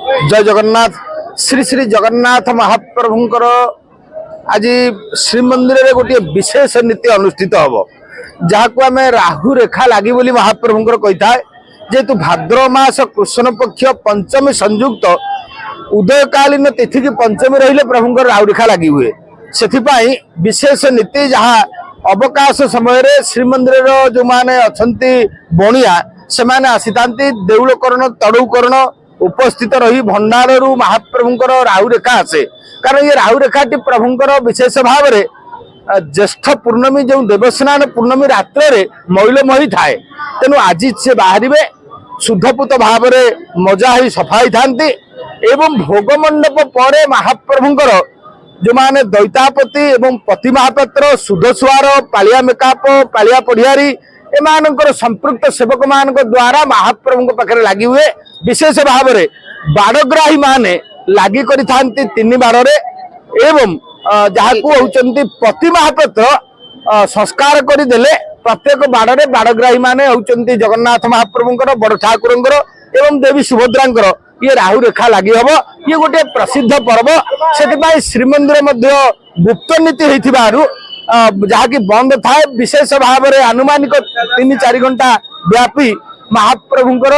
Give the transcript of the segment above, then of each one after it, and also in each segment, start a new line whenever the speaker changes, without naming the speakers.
जय जगन्नाथ। श्री श्री जगन्नाथ महाप्रभुंकर आज श्रीमंदिर रे गोटे विशेष नीति अनुष्ठित हम जहाँ को आम राहु रेखा लगी बोली महाप्रभुंकर कही था जेहेतु भाद्र मास कृष्ण पक्ष पंचमी संयुक्त उदयकालीन तिथि की पंचमी रहिले प्रभुंकर राहु रेखा लगी हुए से विशेष नीति जहाँ अवकाश समय श्रीमंदिर जो माने अछंती बणिया से माने आसीतांती देउलकरण तड़ौकरण उपस्थित रही भंडार रु महाप्रभुंकर राहु रेखा आसे कारण ये राहु रेखाटी प्रभुंकर विशेष भाव में ज्येष्ठ पूर्णमी जो देवस्नान पूर्णमी रात्रे मैलमही थाए तेणु आज से बाहर शुद्धपूत भाव में मजा ही सफाई था एवं भोग मंडप पर महाप्रभुंकर जो माने दैतापति एवं पति महापात्र सुधस्वार पालिया मेकाप पालिया पढ़ियारी एमानकर संपृक्त सेवक मान द्वारा महाप्रभु पाखे लगी हुए विशेष भाव में बाड़ग्राही माने लगी करि तीन बाड़े एवं जहाँ होचंती पति महापात्र संस्कार करदेले प्रत्येक बाड़े बाड़ग्राही माने होचंती जगन्नाथ महाप्रभुंकर बड़ ठाकुरंकर एवं देवी सुभद्रांकर ये राहु रेखा लगी हम ये गोटे प्रसिद्ध पर्व से श्रीमंदिर मध्य गुप्त नीति होइथिबारु जहाँकि बंद थाए विशेष भाव में आनुमानिक 3-4 घंटा व्यापी महाप्रभुंकर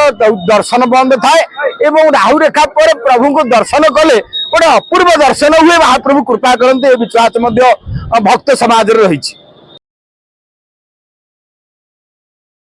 दर्शन बंद थाए एवं राहु रेखा पर प्रभु को दर्शन कले गोटे अपूर्व दर्शन हुए महाप्रभु कृपा करते विश्वास भक्त समाज रही।